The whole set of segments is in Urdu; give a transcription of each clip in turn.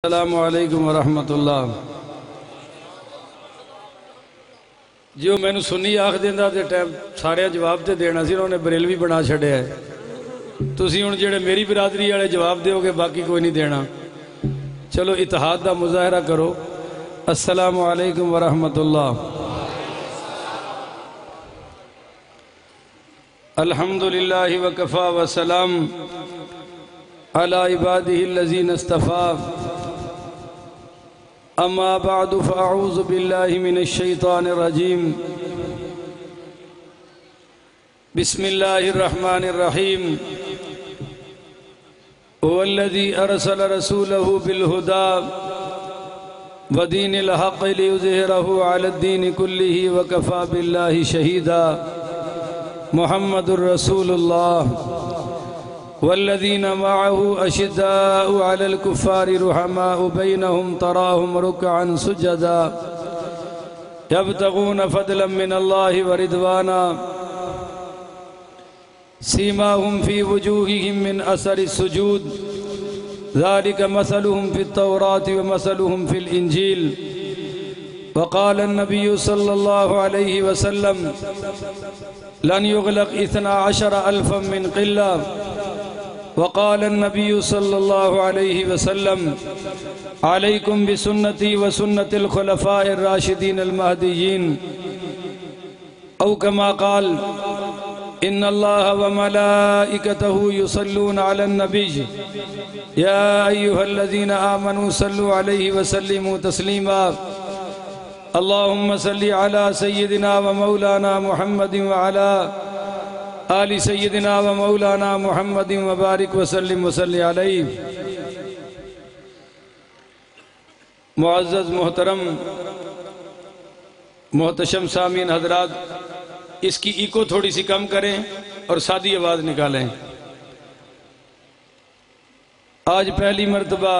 السلام علیکم ورحمۃ اللہ۔ جو میں نے سنی آخ دیندہ تے ٹائم سارے جواب تے دینا سی، انہوں نے بریلوی بنا چھڑے ہے۔ تسی ہن جڑے میری برادری والے جواب دیو گے، باقی کوئی نہیں دینا۔ چلو اتحاد دا مظاہرہ کرو۔ السلام علیکم ورحمۃ اللہ۔ الحمدللہ وکفا وسلام علی عبادہ الذین اصطفیٰ، اما بعد فاعوذ باللہ من الشیطان الرجیم، بسم اللہ الرحمن الرحیم۔ هو الذی ارسل رسولہ بالہدى ودین الحق لیظہرہ علی الدین کلہ وکفا باللہ شہیدا۔ محمد الرسول اللہ والذین معه اشداء علی الکفار رحماء بینہم تراہم رکعا سجدا یبتغون فضلا من اللہ ورضوانا سیماہم فی وجوہہم من اثر السجود ذالک مثلہم فی التوراة ومثلہم فی الانجیل۔ وقال النبی صلی اللہ علیہ وسلم لن يغلق 12,000 من قلہ۔ وقال النبی صلی اللہ علیہ وسلم علیکم بسنتی وسنت الخلفاء الراشدین المہدیین، او کما قال ان اللہ وملائکتہ یصلون علی النبی یا ایہا الذین آمنوا صلوا علیہ وسلموا تسلیما۔ اللہم صلی علی سیدنا ومولانا محمد وعلی آل سیدنا و مولانا محمد وبارک وسلم وصلی علیہ۔ معزز محترم محتشم سامعین حضرات، اس کی ایکو تھوڑی سی کم کریں اور سادی آواز نکالیں۔ آج پہلی مرتبہ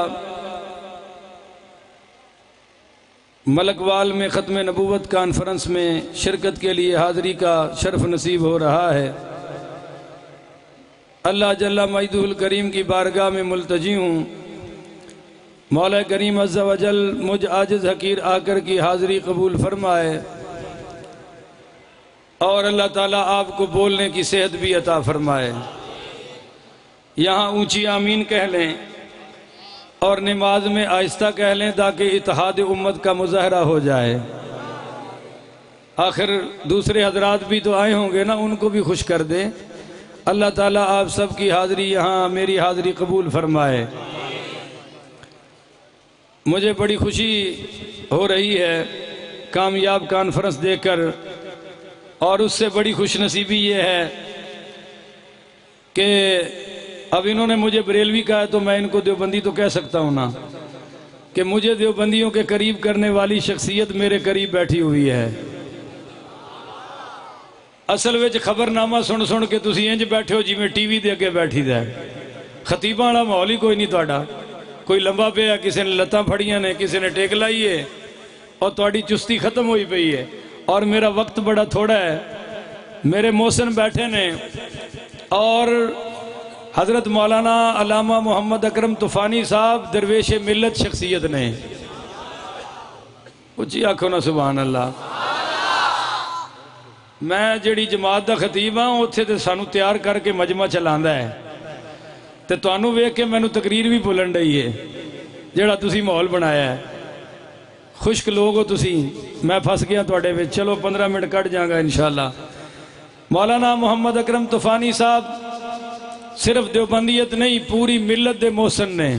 ملک وال میں ختم نبوت کانفرنس میں شرکت کے لیے حاضری کا شرف نصیب ہو رہا ہے۔ اللہ جل مجدہ الکریم کی بارگاہ میں ملتجی ہوں، مولا کریم عز و جل مجھ عاجز حقیر آ کر کی حاضری قبول فرمائے، اور اللہ تعالیٰ آپ کو بولنے کی صحت بھی عطا فرمائے۔ یہاں اونچی آمین کہہ لیں اور نماز میں آہستہ کہہ لیں تاکہ اتحاد امت کا مظاہرہ ہو جائے۔ آخر دوسرے حضرات بھی تو آئے ہوں گے نا، ان کو بھی خوش کر دیں۔ اللہ تعالیٰ آپ سب کی حاضری یہاں میری حاضری قبول فرمائے۔ مجھے بڑی خوشی ہو رہی ہے کامیاب کانفرنس دیکھ کر، اور اس سے بڑی خوش نصیبی یہ ہے کہ اب انہوں نے مجھے بریلوی کہا ہے تو میں ان کو دیوبندی تو کہہ سکتا ہوں نا، کہ مجھے دیوبندیوں کے قریب کرنے والی شخصیت میرے قریب بیٹھی ہوئی ہے۔ اصل وچ خبرنامہ سن سن کے تسی انج بیٹھے ہو جی میں ٹی وی دے اگے بیٹھی دا ہے۔ خطیباں والا ماحول ہی کوئی نہیں تہاڈا، کوئی لمبا پیا، کسی نے لتاں پھڑیاں نے، کسی نے ٹیک لائی ہے، اور تہاڈی چستی ختم ہوئی پئی ہے، اور میرا وقت بڑا تھوڑا ہے۔ میرے محسن بیٹھے نے، اور حضرت مولانا علامہ محمد اکرم طوفانی صاحب درویش ملت شخصیت نے۔ اچھی آنکھو نا سبحان اللہ۔ میں جڑی جماعت دا خطیب ہاں اتھے تے سانو تیار کر کے مجمع چلاندا ہے، تے توانو ویکھ کے مینوں تقریر بھی بھولن ڈئی ہے جڑا تسی ماحول بنایا ہے۔ خشک لوگ ہو تسی، میں پھنس گیا تواڈے وچ۔ چلو 15 منٹ کٹ جاں گا انشاءاللہ۔ مولانا محمد اکرم طوفانی صاحب صرف دیوبندیت نہیں، پوری ملت دے محسن نے۔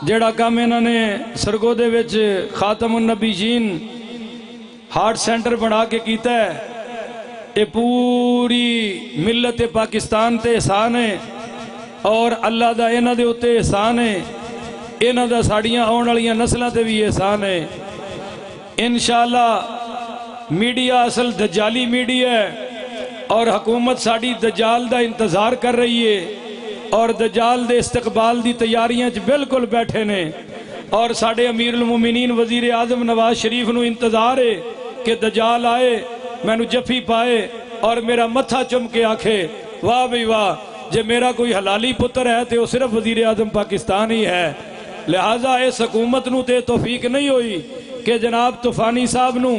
جڑا کام انہوں نے سرگودے وچ خاتم النبیین ہارٹ سینٹر بنا کے کیتا ہے، یہ پوری ملت پاکستان تے احسان ہے، اور اللہ دا انہاں دے اتے احسان ہے، انہاں دا ساڑیاں آن والیاں نسلاں تے بھی احسان ہے۔ انشاءاللہ میڈیا اصل دجالی میڈیا ہے، اور حکومت ساڑی دجال دا انتظار کر رہی ہے، اور دجال دے استقبال دی تیاریاں بالکل بیٹھے نے، اور ساڑے امیر المومنین وزیر اعظم نواز شریف نو انتظار ہے کہ دجال آئے، میں نو جفی پائے اور میرا متھا چم کے آکھے واہ بھی واہ، جے میرا کوئی حلالی پتر ہے تو وہ صرف وزیر اعظم پاکستان ہی ہے۔ لہذا اس حکومت نو تے توفیق نہیں ہوئی کہ جناب طوفانی صاحب نو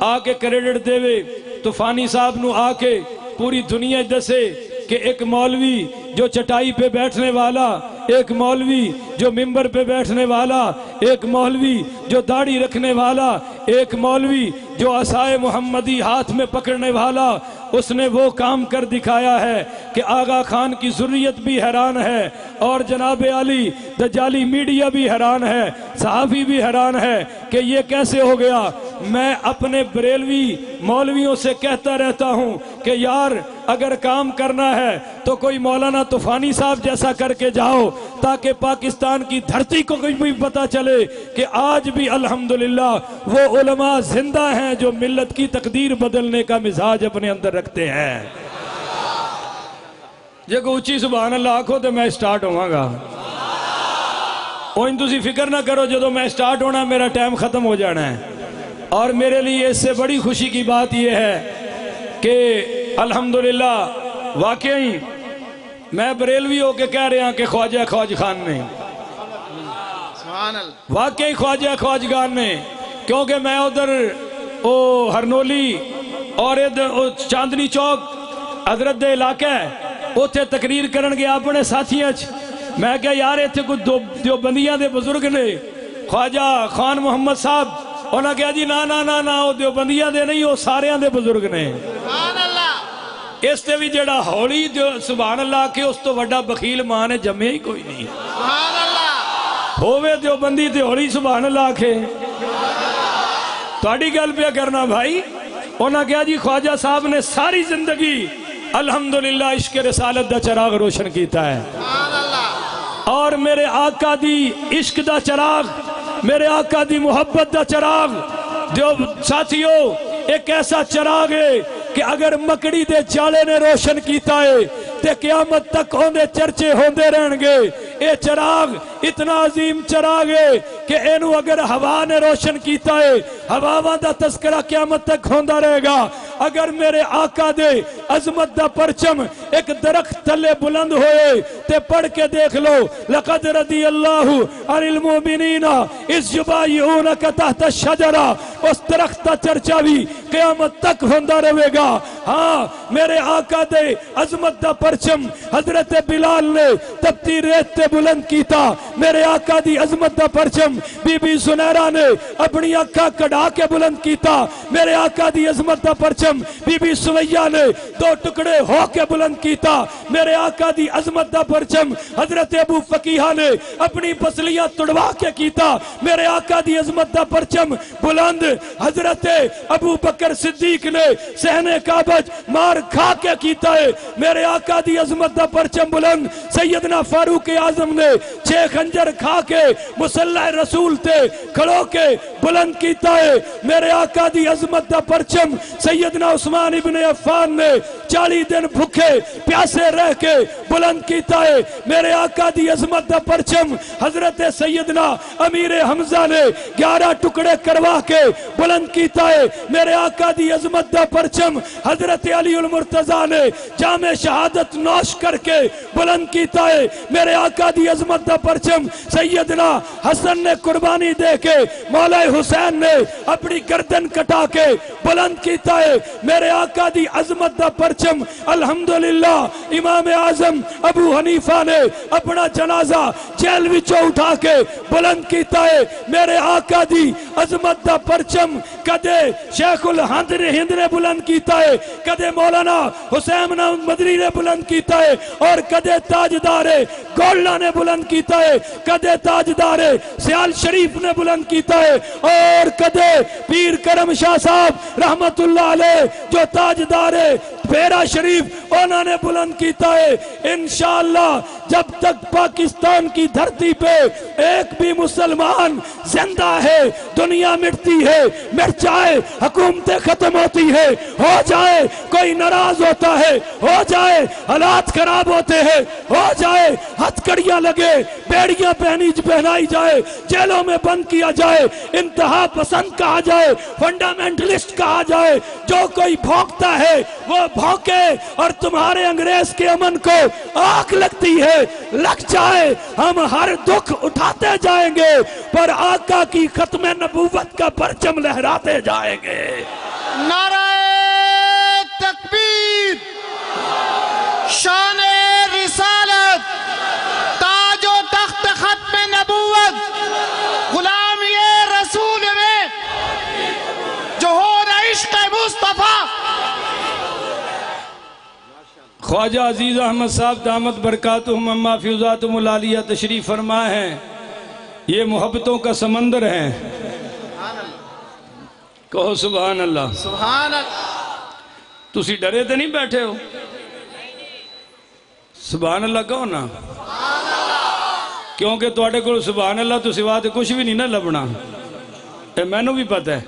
آ کے کریڈٹ دے وے، طوفانی صاحب نو آ کے پوری دنیا دسے کہ ایک مولوی جو چٹائی پہ بیٹھنے والا، ایک مولوی جو ممبر پہ بیٹھنے والا، ایک مولوی جو داڑھی رکھنے والا، ایک مولوی جو عصائے محمدی ہاتھ میں پکڑنے والا، اس نے وہ کام کر دکھایا ہے کہ آغا خان کی ذریت بھی حیران ہے اور جناب علی دجالی میڈیا بھی حیران ہے، صحافی بھی حیران ہے کہ یہ کیسے ہو گیا۔ میں اپنے بریلوی مولویوں سے کہتا رہتا ہوں کہ یار اگر کام کرنا ہے تو کوئی مولانا طوفانی صاحب جیسا کر کے جاؤ، تاکہ پاکستان کی دھرتی کو بھی پتہ چلے کہ آج بھی الحمدللہ وہ علماء زندہ ہیں جو ملت کی تقدیر بدلنے کا مزاج اپنے اندر رکھتے ہیں۔ جے کو اچھی سبحان اللہ آکھو تو میں سٹارٹ ہوں گا، اور تسی فکر نہ کرو جدو میں سٹارٹ ہونا میرا ٹائم ختم ہو جانا ہے۔ اور میرے لیے اس سے بڑی خوشی کی بات یہ ہے کہ الحمدللہ واقعی میں بریلوی ہو کے کہہ رہا کہ خواجہ خواج خان نے، واقعی خواجہ خواج خان نے، کیونکہ میں ادھر ہرنولی اور ادھر چاندنی چوک حضرت دے علاقہ ہے، اتھے تقریر کرن گیا اپنے ساتھیاں میں کہا یار اتھے کچھ دیوبندیاں دے بزرگ نے، خواجہ خان محمد صاحب، انہاں کہا جی نا نا نا نا وہ دیوبندیاں دے نہیں، وہ ساریاں دے بزرگ نے۔ اس تے بھی جڑا ہولی سبحان اللہ کہ اس تو وڈا بخیل ماں نے جمعے ہی کوئی نہیں، ہووے دیوبندی تے ہولی سبحان اللہ کے تھوڑی گل پہ کرنا بھائی۔ انہاں کہا جی خواجہ صاحب نے ساری زندگی الحمدللہ عشق رسالت دا چراغ روشن کیتا ہے، اور میرے آقا دی عشق دا چراغ، میرے آقا دی محبت دا چراغ جو ساتھیوں ایک ایسا چراغ ہے کہ اگر مکڑی دے جالے نے روشن کیتا ہے تے قیامت تک ہوندے چرچے ہوندے رہن گے۔ اے چراغ اتنا عظیم چراغ ہے کہ اینو اگر ہوا نے روشن کیتا ہے، ہواواں دا تذکرہ قیامت تک ہوندا رہے گا۔ اگر میرے آقا دے عظمت دا پرچم ایک درخت تلے بلند ہوئے تے پڑھ کے دیکھ لو، لقد رضی اللہ عن المؤمنین اذ یبایعونک تحت الشجرہ، اس درخت دا چرچا بھی قیامت تک ہوندا رہے گا۔ ہاں میرے آقا دے عظمت دا پرچم حضرت بلال نے تپتی ریت تے بلند کیتا، میرے آقا دی عظمت دا پرچم بی بی سنیرہ نے اپنی آقا کڑا کے بلند کیتا، میرے آقا دی عظمت دا پرچم بی بی سمیہ نے دو ٹکڑے ہو کے بلند کیتا، میرے آقا دی عظمت دا پرچم حضرت ابو فقیہ نے اپنی پسلیاں تڑوا کے کیتا، میرے آقا دی عظمت دا پرچم بلند حضرت ابو بکر صدیق نے سہنے کعبج مار کھا کے کیتا ہے، میرے آقا دی عظمت دا پرچم بلند سیدنا فاروق اعظم نے 6 خنجر کھا کے مسلح رسول تے کھڑو کے بلند کیتا ہے، میرے آقا دی عظمت دا پرچم سیدنا عثمان ابن عفان نے 40 دن بھکے پیاسے رہ کے بلند کیتا ہے، میرے آقا دی عظمت دا پرچم حضرت سیدنا امیر حمزہ نے 11 ٹکڑے کروا کے بلند کیتا ہے، میرے آقا دی عظمت دا پرچم حضرت علی المرتضی نے جام شہادت نوش کر کے بلند کیتا ہے، میرے آقا دی عظمت دا پرچم سیدنا حسن نے قربانی دے کے مولا حسین نے اپنی گردن کٹا کے بلند کیتا ہے، میرے آقا دی عظمت دا پرچم الحمدللہ امام اعظم ابو حنیفہ نے اپنا جنازہ جیل وچوں اٹھا کے بلند کیتا ہے، میرے آقا دی عظمت دا پرچم کدے شیخ الہند نے بلند کیتا ہے، کدے مولانا حسین مدنی نے بلند کیتا ہے، اور کدے تاجدار گولڈا نے بلند کیتا ہے، کدے تاجدار سیال شریف نے بلند کیتا ہے، اور کدے پیر کرم شاہ صاحب رحمت اللہ علیہ جو تاجدار پیرا شریف انہوں نے بلند کیتا ہے۔ انشاءاللہ جب تک پاکستان کی دھرتی پہ ایک بھی مسلمان زندہ ہے دنیا مٹتی ہے، مٹ جائے حکومتیں ختم ہوتی ہے، ہو جائے کوئی ناراض ہوتا ہے، ہو جائے حالات خراب ہوتے ہیں، ہو جائے ہتھ کڑیاں لگے، بیڑیاں پہنائی جائے، جیلوں میں بند کیا جائے، انتہا پسند کہا جائے، فنڈامنٹلسٹ کہا جائے، جو کوئی بھونکتا ہے وہ بھونکے، اور تمہارے انگریز کے امن کو آگ لگتی ہے، لگ جائے، ہم ہر دکھ اٹھاتے جائیں گے پر آقا کی ختم نبوت کا پرچم لہراتے جائیں گے۔ نعرہ تکبیر، شان رسالت، تاج و تخت ختم نبوت، غلامی رسول میں جوہر عشق مصطفیٰ۔ خواجہ عزیز احمد صاحب دامت برکاتہم اما فیضاتہم العالیہ تشریف فرما ہے۔ یہ محبتوں کا سمندر ہے، کہو سبحان اللہ۔ سبحان اللہ۔ تسی ڈرے تے نہیں بیٹھے ہو؟ سبحان اللہ کہو نا، کیونکہ تواڈے کول سبحان اللہ تو سوا تے کچھ بھی نہیں نہ لبنا۔ اے مینوں بھی پتہ ہے،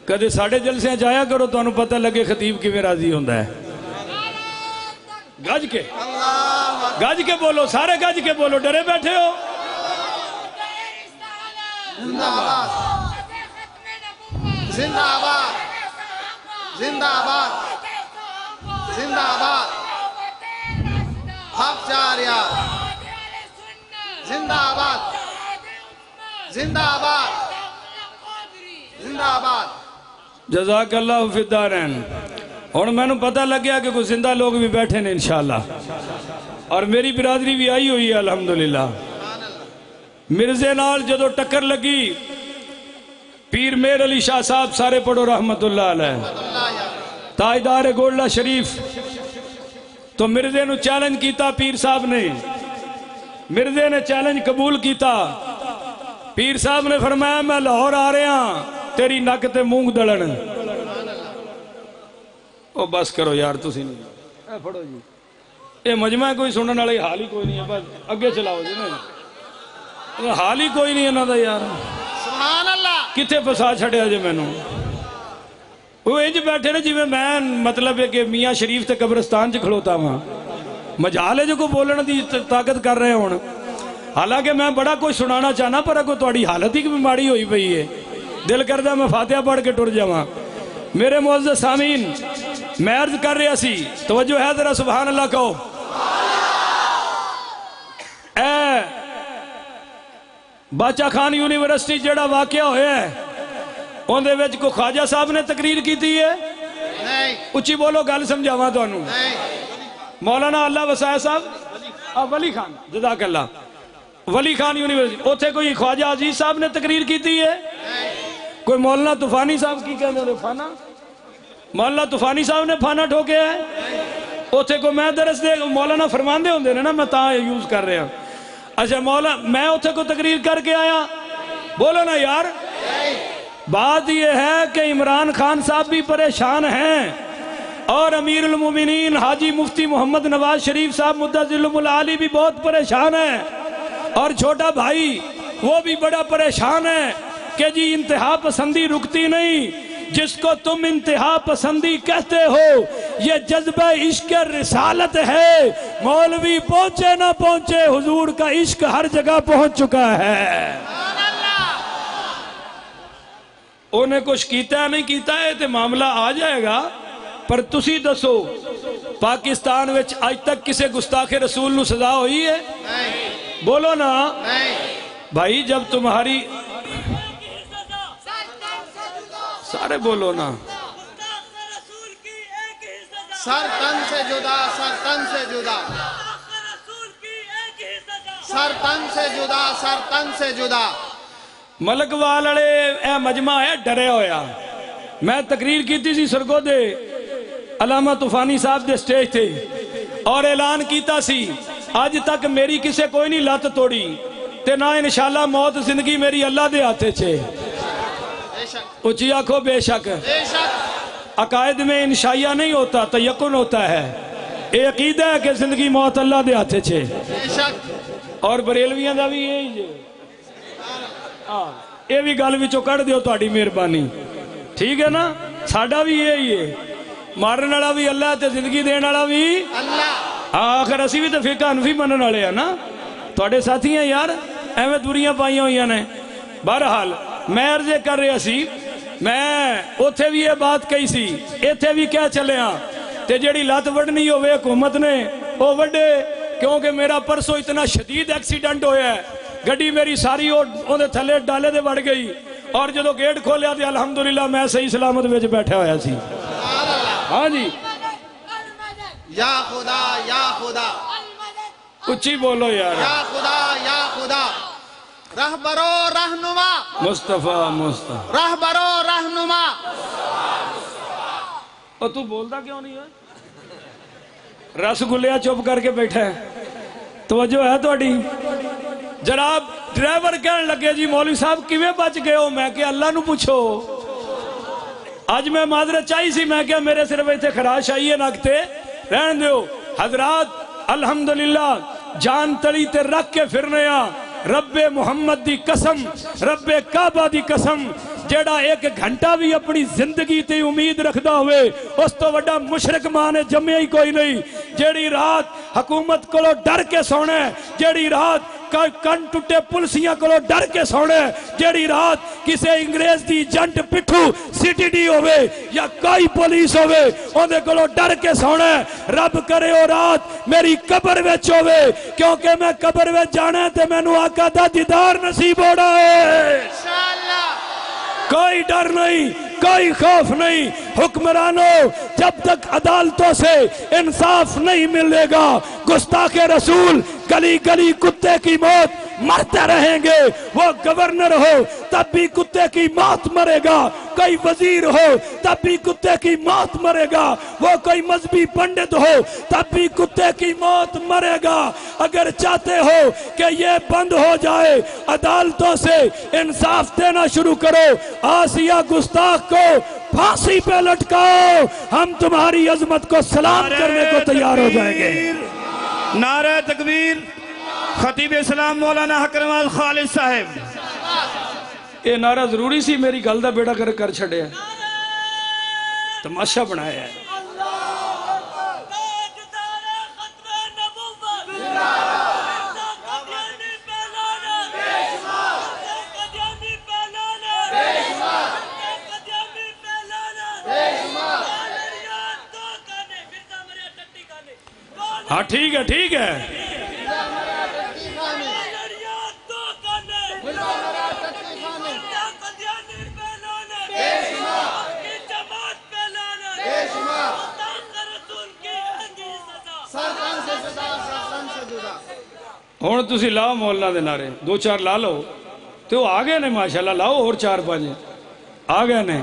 کدے ساڑھے جلسے جایا کرو تو انہوں پتہ لگے خطیب کی میں راضی ہوندہ ہے۔ گج کے بولو، سارے گج کے بولو، ڈرے بیٹھے ہو؟ زندہ آباد، زندہ آباد، زندہ آباد، زندہ آباد، حق جاریہ، زندہ آباد، زندہ آباد، زندہ آباد۔ جزاک اللہ فی الدارین۔ اور میں نے پتہ لگ گیا کہ کوئی زندہ لوگ بھی بیٹھے ہیں انشاءاللہ، اور میری برادری بھی آئی ہوئی ہے الحمدللہ۔ مرزے نال جدو ٹکر لگی، پیر میر علی شاہ صاحب سارے پڑھو رحمت اللہ علیہ، تاجدار گولڈا شریف، تو مرزے نو چیلنج کیتا پیر صاحب نے، مرزے نے چیلنج قبول کیتا۔ پیر صاحب نے فرمایا میں لاہور آ رہے ہاں تیری نک تے مونگ دلن۔ او بس کرو یار تسی نہیں، اے پڑھو جی، اے مجمع کوئی سنن والے حال ہی کوئی نہیں ہے، بس اگے چلاؤ جی، نہیں حال ہی کوئی نہیں انہاں دا یار۔ سبحان اللہ۔ کتھے پسا چھڑیا جے مینوں؟ وہ انج بیٹھے نے جی میں مطلب ہے کہ میاں شریف تے قبرستان چ کھڑوتا ہاں، مجال ہے جو کو بولن دی طاقت کر رہے ہون۔ حالانکہ میں بڑا کوئی سنانا چاہنا پر اگو تہاڈی حالت ہی ماڑی ہوئی پئی ہے، دل کردہ میں فاتحہ پڑھ کے ٹر جاواں۔ میرے معزز سامعین، میں عرض کر رہا سی، توجہ ہے ذرا سبحان اللہ کہو۔ اے باچا خان یونیورسٹی جڑا واقعہ ہویا ہے، ان دے وچ کو خواجہ صاحب نے تقریر کی تھی ہے؟ نہیں اچھی بولو گل سمجھاواں تانوں۔ نہیں۔ مولانا اللہ وسائے صاحب، ولی خان، جزاک اللہ، ولی خان یونیورسٹی، اوتھے کوئی خواجہ عزیز صاحب نے تقریر کی تھی ہے؟ کوئی مولانا طوفانی صاحب کی کہنے ہوئے فانا؟ مولانا طوفانی صاحب نے فانا ٹھوکے ہے؟ اوتھے کو میں درس دے مولانا فرماندے ہوندے نا، میں تاں یوز کر رہا ہوں۔ اچھا مولانا میں اوتھے کو تقریر کر کے آیا، بولو نا یار۔ بات یہ ہے کہ عمران خان صاحب بھی پریشان ہیں، اور امیر المومنین حاجی مفتی محمد نواز شریف صاحب مدظلہم العالی بھی بہت پریشان ہیں، اور چھوٹا بھائی وہ بھی بڑا پریشان ہے کہ جی انتہا پسندی رکتی نہیں، جس کو تم انتہا پسندی کہتے ہو یہ جذبہ عشق رسالت ہے، مولوی پہنچے نہ پہنچے حضور کا عشق ہر جگہ پہنچ چکا ہے۔ انہیں کچھ کیتا ہے نہیں کیتا ہے تے معاملہ آ جائے گا، پر تسی دسو پاکستان وچ آج تک کسے گستاخ رسول نو سزا ہوئی ہے؟ بولو نا بھائی، جب تمہاری سارے بولو نا، سر تن سے جدا، سر تن سے جدا، سر تن سے جدا، سر تن سے جدا۔ ملک والے اے مجمع ہے ڈرے ہویا۔ میں تقریر کی تھی سرگو دے علامہ طوفانی صاحب دے سٹیج تھے، اور اعلان کیتا سی آج تک میری کسے کوئی نہیں لات توڑی تے نہ انشاءاللہ موت زندگی میری اللہ دے ہاتھے چھے۔ اچھی آنکھو بے شک، عقائد میں انشائیہ نہیں ہوتا، تیقن ہوتا ہے۔ اے عقیدہ ہے کہ زندگی موت اللہ دے ہاتھے چھے، اور بریلویاں دا بھی یہی جے۔ اے بھی گل وچوں کڈ دیو تہاڈی مہربانی، ٹھیک ہے نا؟ ساڈا بھی یہی ہے، مارن والا بھی اللہ تے زندگی دین والا بھی اللہ۔ آخر اسی بھی تے فقہ حنفی منن والے ہیں نا، تہاڈے ساتھی ہیں یار، ایویں دوریاں پائیاں ہوئیاں نے۔ بہرحال میں عرض کر رہا سی، میں اوتھے بھی یہ بات کہی سی، ایتھے بھی کیا چلے ہاں، تے جیڑی لات وڈنی ہوئے حکومت نے وہ وڈے، کیونکہ میرا پرسوں اتنا شدید ایکسیڈنٹ ہویا ہے گڈی میری ساری اودے تھلے ڈالے دے وڑ گئی اور جدو گیٹ کھولیا تے الحمدللہ میں صحیح سلامت وچ بیٹھا ہویا سی ہاں جی یا خدا یا خدا اچھی بولو یار یا خدا رہبر و رہنما مصطفیٰ مصطفیٰ رہبر و رہنما اور تو بولتا کیوں نہیں ہے رس گلیا چپ کر کے بیٹھا ہے توجہ ہے تھوڑی جناب ڈرائیور کہنے لگے جی مولوی صاحب کیویں بچ گئے ہو میں کہ اللہ نو پوچھو آج میں معذرت چاہی سی میں کہ میرے صرف ایتھے خراش آئی ہے نکتے رہن دیو حضرات الحمدللہ جان تلی تے رکھ کے پھرنے رب محمد دی قسم رب کعبہ دی قسم جیڑا ایک گھنٹہ بھی اپنی زندگی تے امید رکھدا ہوئے اس تو وڈا مشرک ماں نے جمعہ ہی کوئی نہیں جیڑی رات حکومت کولو ڈر کے سونے جیڑی رات کن ٹوٹے پلسیاں کولو ڈر کے سونے جیڑی رات کسے انگریز دی جنٹ پٹھو سٹی ڈی ہوئے یا کوئی پولیس ہوئے اندے کولو ڈر کے سونے رب کرے او رات میری قبر وچ ہوئے کیونکہ میں قبر وچ جانے تے میں نو آقا دا دیدار نصیب ہو رہا ہے کوئی ڈر نہیں کوئی خوف نہیں حکمرانوں جب تک عدالتوں سے انصاف نہیں ملے گا گستاخ رسول گلی گلی کتے کی موت مرتے رہیں گے وہ گورنر ہو تب بھی کتے کی موت مرے گا کوئی وزیر ہو تب بھی کتے کی موت مرے گا وہ کوئی مذہبی پنڈت ہو تب بھی کتے کی موت مرے گا اگر چاہتے ہو کہ یہ بند ہو جائے عدالتوں سے انصاف دینا شروع کرو آسیہ گستاخ کو پھانسی پہ لٹکاؤ ہم تمہاری عظمت کو سلام کرنے کو تیار ہو جائیں گے نعرہ تکبیر خطیب اسلام مولانا حکرم خالد صاحب یہ نعرہ ضروری سی میری گل دا بیڑا کر چھڑے تماشا بنایا ہے ہاں ٹھیک ہے ٹھیک ہے ہون تسی لاؤ مولانا دے نعرے دو چار لا لو تو وہ آگئے نے ماشاءاللہ لاؤ اور چار پانچ آگئے نے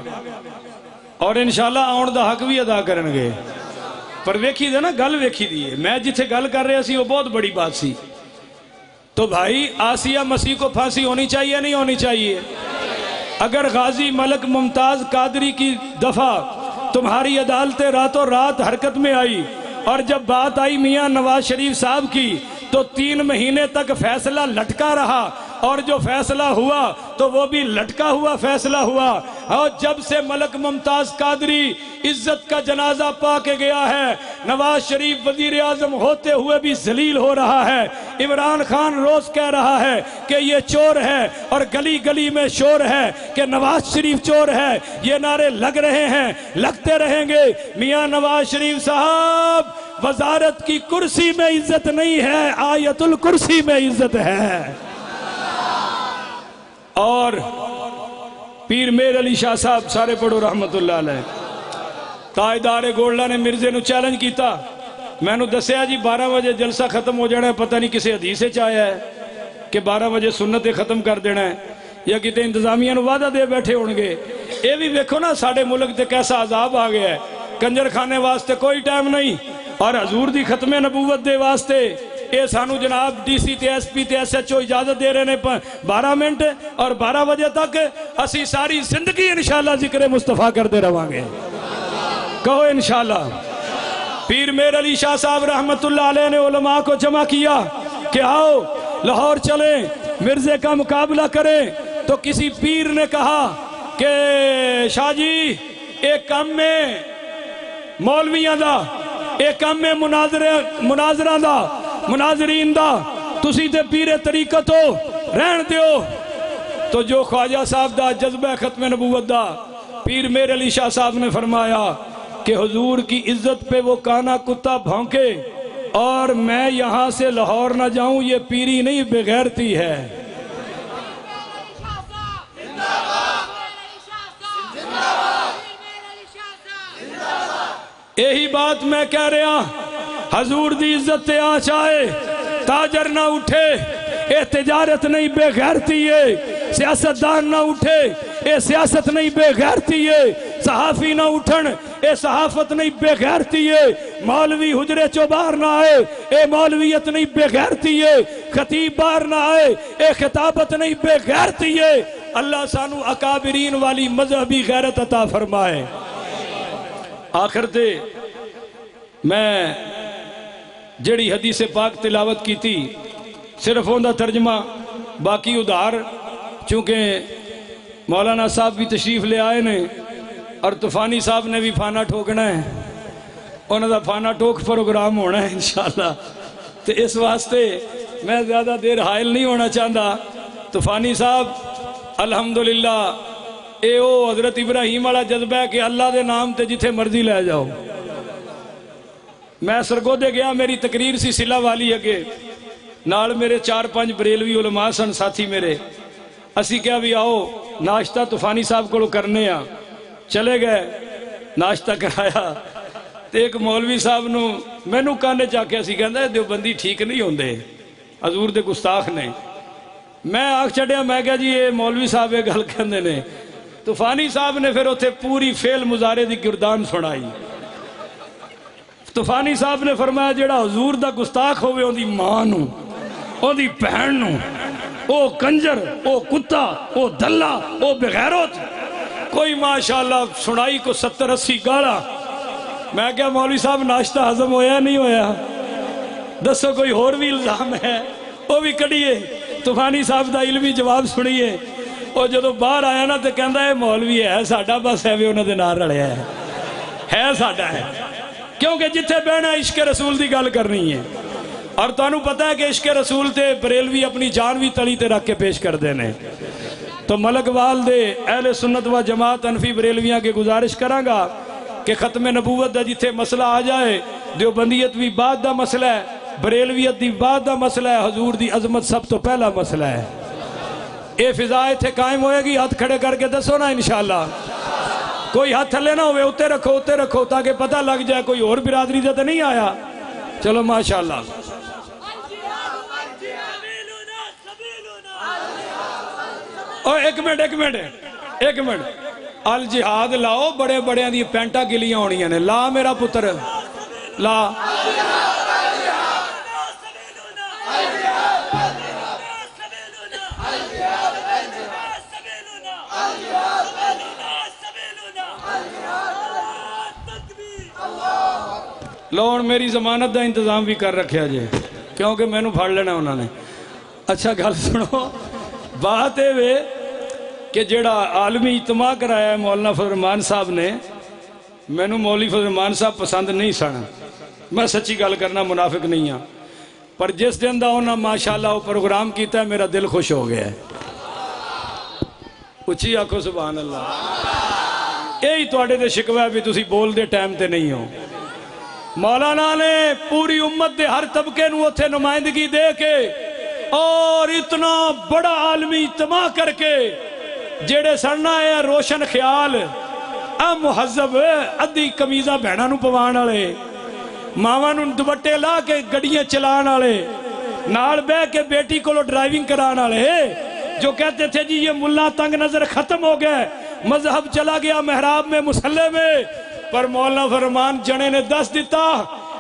اور انشاءاللہ آن دا حق بھی ادا کرنگے پر ویکھی دے نا گل ویکھی دیئے میں جتھے گل کر رہے سی وہ بہت بڑی بات سی تو بھائی آسیہ مسیح کو پھانسی ہونی چاہیے نہیں ہونی چاہیے اگر غازی ملک ممتاز قادری کی دفعہ تمہاری عدالت راتوں رات حرکت میں آئی اور جب بات آئی میاں نواز شریف صاحب کی تو 3 مہینے تک فیصلہ لٹکا رہا اور جو فیصلہ ہوا تو وہ بھی لٹکا ہوا فیصلہ ہوا اور جب سے ملک ممتاز قادری عزت کا جنازہ پا کے گیا ہے نواز شریف وزیر اعظم ہوتے ہوئے بھی ذلیل ہو رہا ہے عمران خان روز کہہ رہا ہے کہ یہ چور ہے اور گلی گلی میں شور ہے کہ نواز شریف چور ہے یہ نعرے لگ رہے ہیں لگتے رہیں گے میاں نواز شریف صاحب وزارت کی کرسی میں عزت نہیں ہے آیت الکرسی میں عزت ہے اور پیر میر علی شاہ صاحب سارے پڑھو رحمت اللہ علیہ تاجدار گولڈا نے مرزے نو چیلنج کیتا میں نو دسیا جی 12 بجے جلسہ ختم ہو جانا ہے پتہ نہیں کسے حدیث سے چاہیا ہے کہ 12 بجے سنتیں ختم کر دینا ہے یا کتے انتظامیہ نو وعدہ دے بیٹھے ہونگے اے بھی ویکھو نا ساڑھے ملک تے کیسا عذاب آ گیا ہے کنجر خانے واسطے کوئی ٹائم نہیں اور حضور دی ختم نبوت دے واسطے اے سانو جناب ڈی سی تے ایس پی تے ایس ایچ او اجازت دے رہے ہیں 12 منٹ اور 12 بجے تک اسی ساری زندگی انشاءاللہ ذکر مصطفیٰ کرتے رہوانگے کہو انشاءاللہ پیر میر علی شاہ صاحب رحمت اللہ علیہ نے علماء کو جمع کیا کہ آؤ لاہور چلیں مرزے کا مقابلہ کریں تو کسی پیر نے کہا کہ شاہ جی ایک کام میں مولویاں دا ایک کام میں مناظرہ دا مناظرین دا تسی تے پیر طریقت ہو رہن دیو تو جو خواجہ صاحب دا جذبہ ختم نبوت دا پیر میر علی شاہ صاحب نے فرمایا کہ حضور کی عزت پہ وہ کانا کتا بھونکے اور میں یہاں سے لاہور نہ جاؤں یہ پیری نہیں بغیرتی ہے یہی بات میں کہہ رہا، حضور دی عزت تے آنچ آئے، تاجر نہ اٹھے، اے تجارت نہیں بے غیرتی ہے، سیاستدان نہ اٹھے، اے سیاست نہیں بے غیرتی ہے، صحافی نہ اٹھن، اے صحافت نہیں بے غیرتی ہے، مولوی حجرے چو باہر نہ آئے، اے مولویت نہیں بے غیرتی ہے، خطیب باہر نہ آئے، اے خطابت نہیں بے غیرتی ہے۔ اللہ سانو اکابرین والی مذہبی غیرت عطا فرمائے۔ آخر تے میں جڑی حدیث پاک تلاوت کی تھی صرف اوندا ترجمہ، باقی ادھار چونکہ مولانا صاحب بھی تشریف لے آئے نے اور طوفانی صاحب نے بھی پھانا ٹھوکنا ہے، انہوں دا پھانا ٹوک پروگرام ہونا ہے انشاءاللہ، تو اس واسطے میں زیادہ دیر حائل نہیں ہونا چاہتا۔ طوفانی صاحب الحمدللہ اے او حضرت ابراہیم والا جذبہ ہے کہ اللہ دے نام تے جتھے مرضی لے جاؤ۔ میں سرگودے گیا، میری تقریر سی سلہ والی اگے، نال میرے 4-5 بریلوی علماء سن ساتھی میرے، اسی کیا بھی آؤ ناشتہ طوفانی صاحب کو کرنے ہاں، چلے گئے ناشتہ کرایا، تو ایک مولوی صاحب نو مینوں کانے چاہ کے اسی کہندا ہے دیوبندی ٹھیک نہیں ہوندے، حضور دے گستاخ نے۔ میں آکھ چڑھیا، میں کہا جی یہ مولوی صاحب یہ گل کہندے نے۔ طوفانی صاحب نے پھر اتھے پوری فعل مضارع دی گردان سنائی۔ طوفانی صاحب نے فرمایا جیڑا حضور دا گستاخ ہوئے اون دی ماں نو، اون دی بہن نو، او کنجر، او کتا، او دلہ، او بغیرت، کوئی ماشاءاللہ سنائی کو 70-80 گالا۔ میں کہا مولوی صاحب ناشتہ ہضم ہویا نہیں ہویا؟ دسو کوئی اور بھی الزام ہے وہ بھی کڑیے۔ طوفانی صاحب دا علمی جواب سنیے، وہ جدو باہر آیا نا تو کہندا ہے مولوی ہے ساڈا، بس ہے بھی انہوں نے نار رڑیا ہے ساڈا ہے، کیونکہ جتھے بہنا عشق رسول دی گل کرنی ہے۔ اور تانوں پتہ ہے کہ عشق رسول تے بریلوی اپنی جان بھی تلی تے رکھ کے پیش کر دینے۔ تو ملک وال دے اہل سنت و جماعت انفی بریلویاں کے گزارش کراں گا کہ ختم نبوت دا جتھے مسئلہ آ جائے، دیوبندیت بھی بعد دا مسئلہ ہے، بریلویت دی بعد دا مسئلہ ہے، حضور دی عظمت سب تو پہلا مسئلہ ہے۔ اے فضا اتھے قائم ہوئے گی، ہاتھ کھڑے کر کے دسو نا انشاءاللہ۔ کوئی ہاتھ تھلے نہ ہوئے، اتے رکھو تاکہ پتہ لگ جائے کوئی اور برادری سے تو نہیں آیا۔ چلو ماشاءاللہ۔ ایک منٹ الجہاد لاؤ، بڑے بڑے دی پینٹا گلیاں ہونی ہیں، لا میرا پتر لا۔ لون میری ضمانت دا انتظام بھی کر رکھیا جے، کیونکہ میں نو پھاڑ لینا انہوں نے۔ اچھا گل سنو، بات ہے کہ جڑا عالمی اجتماع کرایا ہے مولانا فضل الرحمان صاحب نے، میں نو مولوی فضل الرحمان صاحب پسند نہیں سن، میں سچی گل کرنا منافق نہیں ہاں، پر جس دن دا انہاں ماشاءاللہ وہ پروگرام کیتا ہے میرا دل خوش ہو گیا ہے۔ اچھی آکھو سبحان اللہ۔ یہی تواڈے دے شکوہ ہے بھی تسی بول دے ٹائم تے نہیں ہو۔ مولانا نے پوری امت دے ہر طبقے نو اتھے نمائندگی دے کے اور اتنا بڑا عالمی اجتماع کر کے جیڑے سڑنا ہے روشن خیال مہذب ادھی کمیزہ بہناں نو پوان والے، ماواں نو دوپٹے لا کے گڈیاں چلان والے، نال بہ کے بیٹی کو ڈرائیونگ کران والے، جو کہتے تھے جی یہ ملا تنگ نظر ختم ہو گئے، مذہب چلا گیا محراب میں مصلی میں، پر مولانا فرمان جنے نے دس دیتا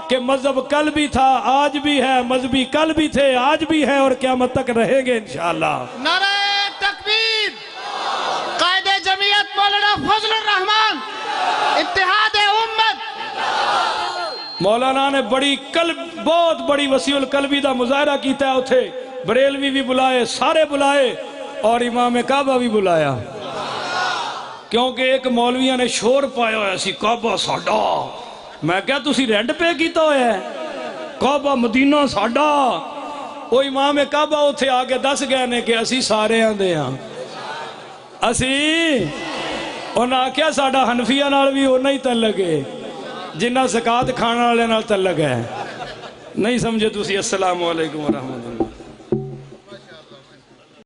کہ مذہب کل بھی تھا آج بھی ہے، مذہبی کل بھی تھے آج بھی ہے اور قیامت تک رہیں گے انشاءاللہ۔ نعرہ تکبیر، قائد جمعیت مولانا فضل الرحمان، اتحاد امت۔ مولانا نے بڑی قلب، بہت بڑی وسیع القلبی دا مظاہرہ کیتا ہے، اتھے بریلوی بھی بلائے، سارے بلائے اور امام کعبہ بھی بلایا، کیونکہ ایک مولویہ نے شور پایا ہوا سی کعبہ ساڈا۔ میں کہا تُسی رینٹ پہ کیتا ہوا ہے، کعبہ مدینہ ساڈا۔ وہ امام کعبہ اتھے آگے دس گئے نے کہ اسی سارے آندے ہاں، اسی انہاں کیا ساڈا حنفیہ نال بھی انہاں ہی تعلق ہے جنہاں زکات کھانا والے نال تعلق ہے۔ نہیں سمجھے تُسی۔ السلام علیکم ورحمۃ اللہ۔